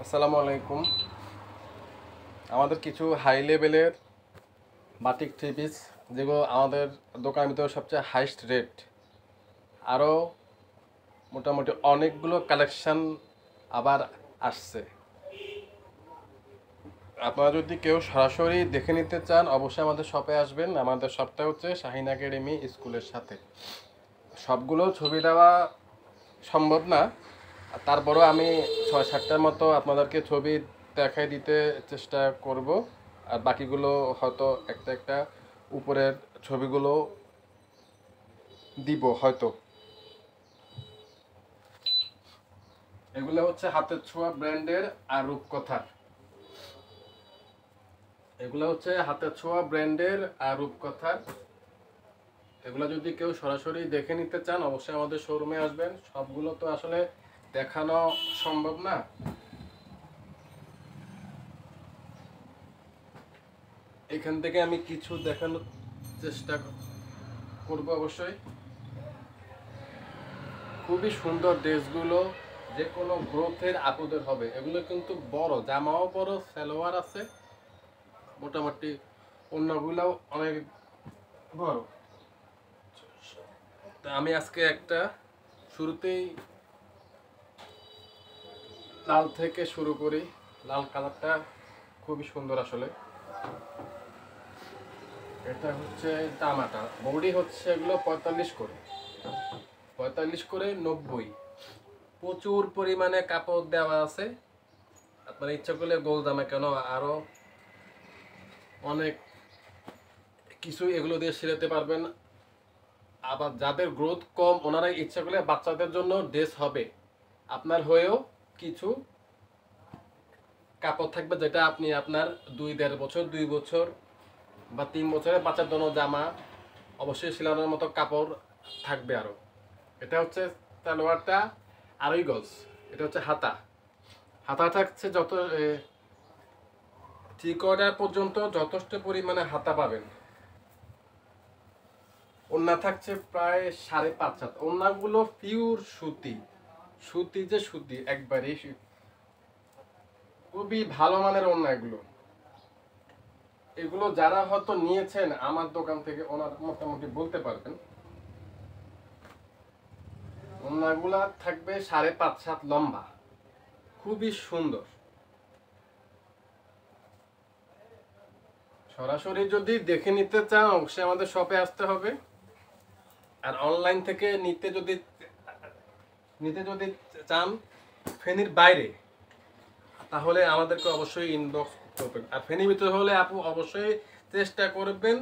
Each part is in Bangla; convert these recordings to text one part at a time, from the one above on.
আসসালামু আলাইকুম। আমাদের কিছু হাই লেভেলের বাটিক থ্রি পিস, যেগুলো আমাদের দোকানের ভিতরে সবচেয়ে হাইস্ট রেট। আরও মোটামুটি অনেকগুলো কালেকশান আবার আসছে। আপনারা যদি কেউ সরাসরি দেখে নিতে চান, অবশ্যই আমাদের শপে আসবেন। আমাদের শপটা হচ্ছে শাহিন একাডেমি স্কুলের সাথে। সবগুলো ছবি দেওয়া সম্ভব না, তারপরও আমি 6-7টার মতো আপনাদেরকে ছবি দেখাই দিতে চেষ্টা করব। আর বাকিগুলো হয়তো একটা একটা উপরের ছবিগুলো দিব হয়তো। এগুলো হচ্ছে হাতের ছোঁয়া ব্র্যান্ডের আর রূপকথার। এগুলো হচ্ছে হাতের ছোঁয়া ব্র্যান্ডের আর রূপকথার। এগুলো যদি কেউ সরাসরি দেখে নিতে চান, অবশ্যই আমাদের শোরুমে আসবেন। সবগুলো তো আসলে দেখানো সম্ভব না। এখান থেকে আমি কিছু দেখানোর চেষ্টা করব অবশ্যই। খুবই সুন্দর ড্রেসগুলো, যে কোনো গ্রোথের আপুদের হবে। এগুলো কিন্তু বড়, জামাও বড়, সালোয়ার আছে মোটামুটি, অন্যগুলোও অনেক বড়। তা আমি আজকে একটা শুরুতেই লাল থেকে শুরু করি। লাল কালারটা খুবই সুন্দর আসলে। এটা হচ্ছে জামাটা, বডি হচ্ছে এগুলো 45 করে, 45 করে 90। প্রচুর পরিমাণে কাপড় দেওয়া আছে। আপনার ইচ্ছা করলে গোল জামা কেন আরো অনেক কিছু এগুলো দিয়ে সিলাতে পারবেন। আবার যাদের গ্রোথ কম, ওনারাই ইচ্ছা করলে বাচ্চাদের জন্য ড্রেস হবে। আপনার হয়েও কিছু কাপড় থাকবে, যেটা আপনি আপনার 2-1.5 বছর, 2 বছর বা 3 বছরের বাচ্চার জন্য জামা অবশ্যই সিলানোর মতো কাপড় থাকবে আরো। এটা হচ্ছে সালোয়ারটা 2.5 গজ। এটা হচ্ছে হাতা। হাতা থাকছে যত 3/4 পর্যন্ত যথেষ্ট পরিমাণে হাতা পাবেন। ওড়না থাকছে প্রায় 5.5 হাত। ওড়নাগুলো পিওর সুতি, সুতি যে সুতি, একবারেই খুবই ভালো মানের ওড়না এগুলো। এগুলো যারা হয়তো নিয়েছেন আমার দোকান থেকে, ওনারা মোটামুটি বলতে পারবেন। ওড়নাগুলা থাকবে 5.5 হাত লম্বা, খুবই সুন্দর। সরাসরি যদি দেখে নিতে চান, অবশ্যই আমাদের শপে আসতে হবে। আর অনলাইন থেকে নিতে যদি চান ফেনীর বাইরে, তাহলে আমাদেরকে অবশ্যই ইনবক্স করবেন। আর ফেনীর ভিতরে হলে আপু অবশ্যই চেষ্টা করবেন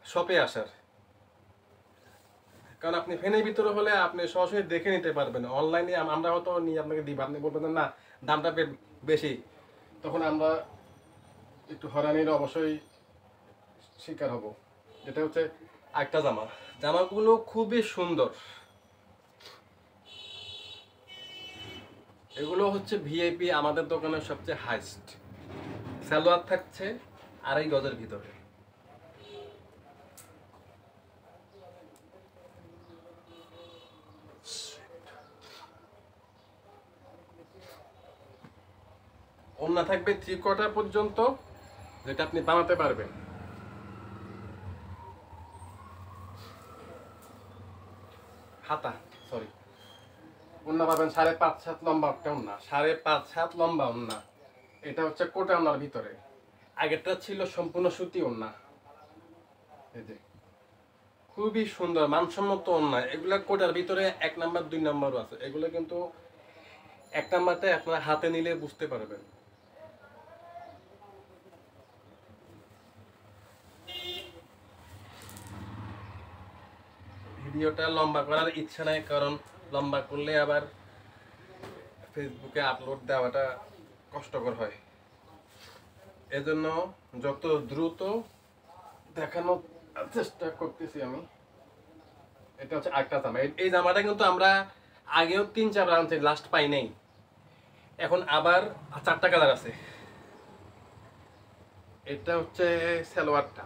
শপে আসার। কারণ আপনি ফেনীর ভিতরে হলে আপনি সরাসরি দেখে নিতে পারবেন। অনলাইনে আমরা হয়তো নিয়ে আপনাকে দিব, আপনি বলবেন না দামটা বেশি, তখন আমরা একটু হয়রানির অবশ্যই শিকার হব। এটা হচ্ছে একটা জামা। জামাগুলো খুবই সুন্দর। এগুলো হচ্ছে ভিআইপি, আমাদের দোকানের সবচেয়ে হাইস্ট। সালোয়ার থাকছে 2.5 গজের ভিতরে। ওড়না থাকবে 3/4 পর্যন্ত, যেটা আপনি বানাতে পারবেন। হাতা, সরি, ওড়না পাবেন 5.5 হাত লম্বা একটা ওড়না, 5.5 হাত লম্বা ওড়না। এটা হচ্ছে কোটা ওড়নার ভিতরে। আগেরটা ছিল সম্পূর্ণ সুতি ওড়না। এই যে খুবই সুন্দর মানসম্মত ওড়না। এগুলা কোটার ভিতরে 1 নাম্বার 2 নাম্বারও আছে। এগুলো কিন্তু 1 নাম্বারটা আপনার হাতে নিলে বুঝতে পারবেন। ভিডিওটা লম্বা করার ইচ্ছা নাই, কারণ লম্বা করলে আবার ফেসবুকে আপলোড দেওয়াটা কষ্টকর হয়। এজন্য যত দ্রুত দেখানোর চেষ্টা করতেছি আমি। এটা হচ্ছে একটা জামা। এই জামাটা কিন্তু আমরা আগেও 3-4 আনছি, লাস্ট পাই নাই। এখন আবার 4টা কালার আছে। এটা হচ্ছে সালোয়ারটা।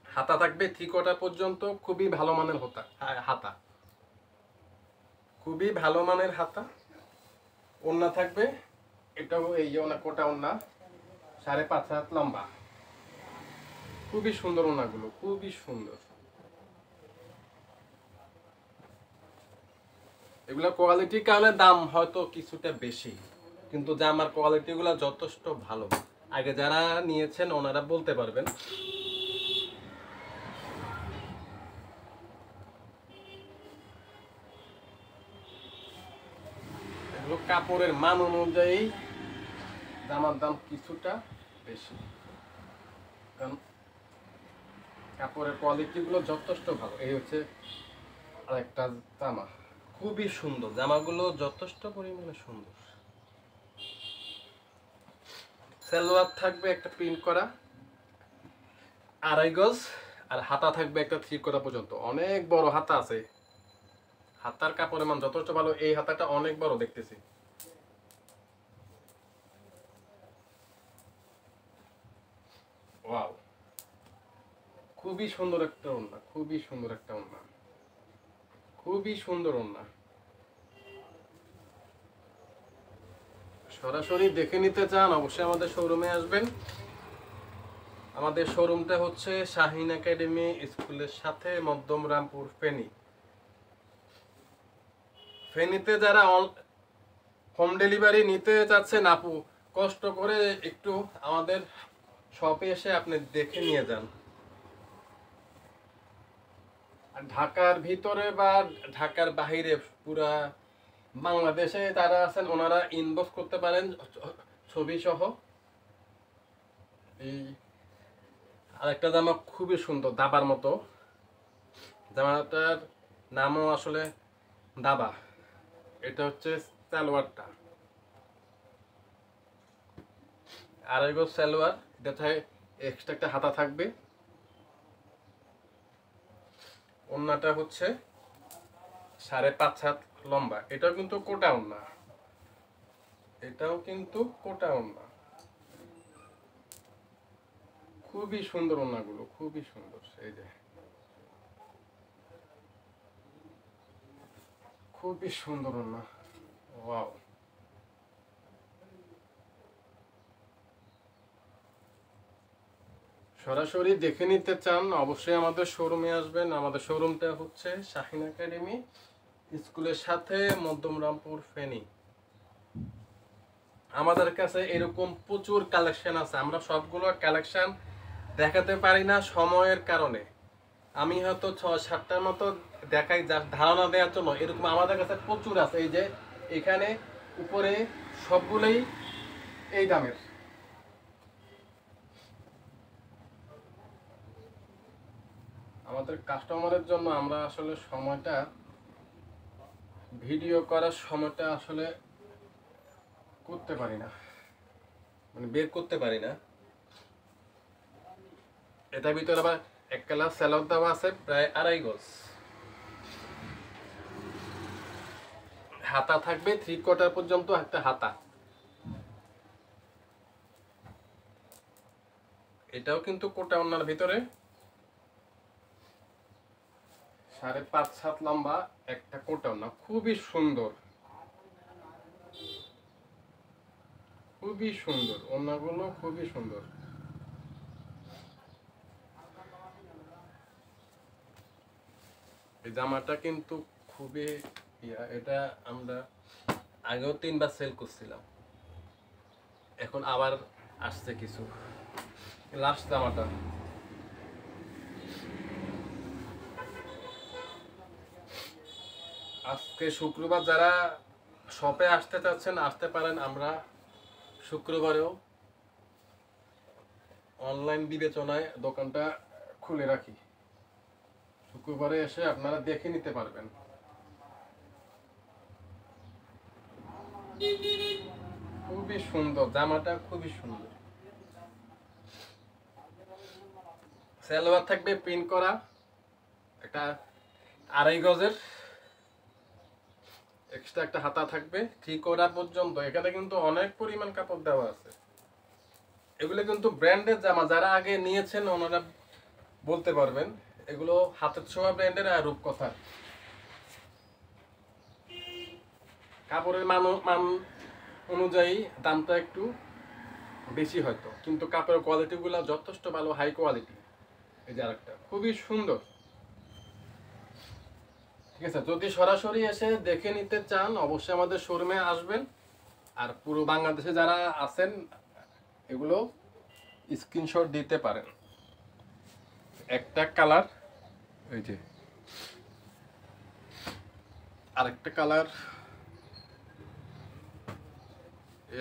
হাতা থাকবে 3/4 পর্যন্ত, খুবই ভালো মানের হাতা, খুবই ভালো মানের হাতা। ওড়না থাকবে, এটাও এই যে ওনা কোটা ওড়না, 5.5 হাত লম্বা। খুবই সুন্দর ওড়নাগুলো, খুবই সুন্দর। এগুলো কোয়ালিটির কারণে দাম হয়তো কিছুটা বেশি, কিন্তু জামার কোয়ালিটিগুলো যথেষ্ট ভালো। আগে যারা নিয়েছেন ওনারা বলতে পারবেন। এগুলো কাপড়ের মান অনুযায়ী জামার দাম কিছুটা বেশি, কারণ কাপড়ের কোয়ালিটিগুলো যথেষ্ট ভালো। এই হচ্ছে আরেকটা জামা, খুবই সুন্দর। জামাগুলো যথেষ্ট পরিমাণে সুন্দর। সালোয়ার থাকবে একটা প্রিন্ট করা 2.5 গজ, আর হাতা থাকবে একটা 3 করা পর্যন্ত। অনেক বড় হাতা আছে, হাতার কাপড়ের মান যথেষ্ট ভালো। এই হাতাটা অনেক বড় দেখতেছি। ওয়াও, খুবই সুন্দর একটা ওড়না, খুবই সুন্দর একটা ওড়না, খুবই সুন্দর ওড়না। সরাসরি দেখে নিতে চান অবশ্যই আমাদের শোরুমে আসবেন। আমাদের শোরুমটা হচ্ছে শাহিন একাডেমি স্কুলের সাথে, মধ্যমরামপুর, ফেনী। ফেনীতে যারা হোম ডেলিভারি নিতে চাচ্ছেন আপু, কষ্ট করে একটু আমাদের শপে এসে আপনি দেখে নিয়ে যান। আর ঢাকার ভিতরে বা ঢাকার বাহিরে পুরা বাংলাদেশে যারা আছেন ওনারা ইনবক্স করতে পারেন ছবি সহ। এই আরেকটা জামা খুবই সুন্দর, দাবার মতো। জামাটার নামও আসলে দাবা। এটা হচ্ছে সালোয়ারটা, 2.5 গজ সালোয়ার। এটাতে এক্সট্রা একটা হাতা থাকবে। ওড়নাটা হচ্ছে 5.5 হাত লম্বা। এটাও কিন্তু কোটা ওড়না, এটাও কিন্তু কোটা ওড়না। খুবই সুন্দর ওড়নাগুলো, খুবই সুন্দর। এই যে খুবই সুন্দর ওড়না, ওয়াও। সরাসরি দেখে নিতে চান অবশ্যই আমাদের শোরুমে আসবেন। আমাদের শোরুমটা হচ্ছে শাহিন একাডেমি স্কুলের সাথে, মধ্যমরামপুর, ফেনী। আমাদের কাছে এরকম প্রচুর কালেকশন আছে। আমরা সবগুলো কালেকশন দেখাতে পারি না সময়ের কারণে। আমি হয়তো 6-7টার মতো দেখাই, যা ধারণা দেওয়ার জন্য। এরকম আমাদের কাছে প্রচুর আছে। এই যে এখানে উপরে সবগুলোই এই দামের। আমাদের কাস্টমারের জন্য আমরা আসলে সময়টা, ভিডিও করার সময়টা আসলে করতে পারি না, মানে বের করতে পারি না। এটার ভিতরে আবার এক কালার স্যালোয়ার দেওয়া আছে প্রায় 2.5 গজ। হাতা থাকবে 3 কোয়ার্টার পর্যন্ত একটা হাতা। এটাও কিন্তু কোটা ওড়নার ভিতরে 5.5 হাত লম্বা একটা কোটা ওড়না। খুবই সুন্দর, খুবই সুন্দর ওড়নাগুলো, খুবই সুন্দর। এই জামাটা কিন্তু খুবই এটা আমরা আগেও 3বার সেল করছিলাম, এখন আবার আসছে কিছু। লাস্ট জামাটা আজকে শুক্রবার, যারা শপে আসতে চাচ্ছেন আসতে পারেন। আমরা শুক্রবারেও অনলাইন বিবেচনায় দোকানটা খুলে রাখি। শুক্রবারে এসে আপনারা দেখে নিতে পারবেন। খুবই সুন্দর জামাটা, খুবই সুন্দর। সালোয়ার থাকবে প্রিন্ট করা, একটা 2.5 গজের, এক্সট্রা একটা হাতা থাকবে 3 কোয়ার্টার পর্যন্ত। এখানে কিন্তু অনেক পরিমাণ কাপড় দেওয়া আছে। এগুলো কিন্তু ব্র্যান্ডের জামা, যারা আগে নিয়েছেন ওনারা বলতে পারবেন। এগুলো হাতের ছোঁয়া ব্র্যান্ডের আর রূপকথা। কাপড়ের মান অনুযায়ী দামটা একটু বেশি হয়তো, কিন্তু কাপড়ের কোয়ালিটিগুলো যথেষ্ট ভালো, হাই কোয়ালিটি। এই যে আরেকটা খুবই সুন্দর। ঠিক আছে, যদি সরাসরি এসে দেখে নিতে চান অবশ্যই আমাদের শোরুমে আসবেন। আর পুরো বাংলাদেশে যারা আছেন এগুলো স্ক্রিনশট দিতে পারেন। একটা কালার, এই যে আরেকটা কালার,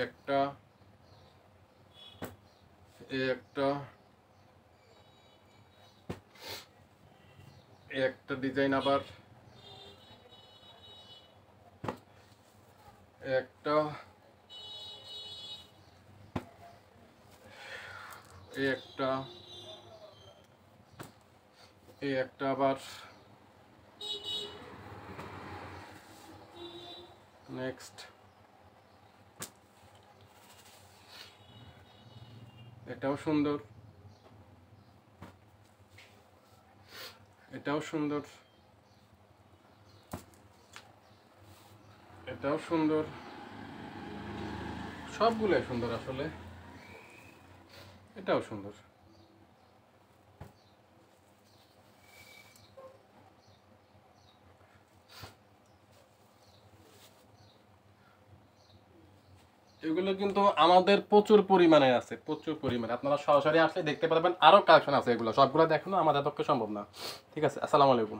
একটা একটা একটা ডিজাইন, আবার একটা একটা একটা আবার নেক্সট এটাও সুন্দর, এটাও সুন্দর, এটাও সুন্দর, সবগুলোই সুন্দর আসলে, এটাও সুন্দর। এগুলো কিন্তু আমাদের প্রচুর পরিমাণে আছে, প্রচুর পরিমাণে। আপনারা সরাসরি আসলে দেখতে পারবেন, আরো কালেকশন আছে, এগুলো সবগুলো দেখানো আমাদের পক্ষে সম্ভব না। ঠিক আছে, আসসালামু আলাইকুম।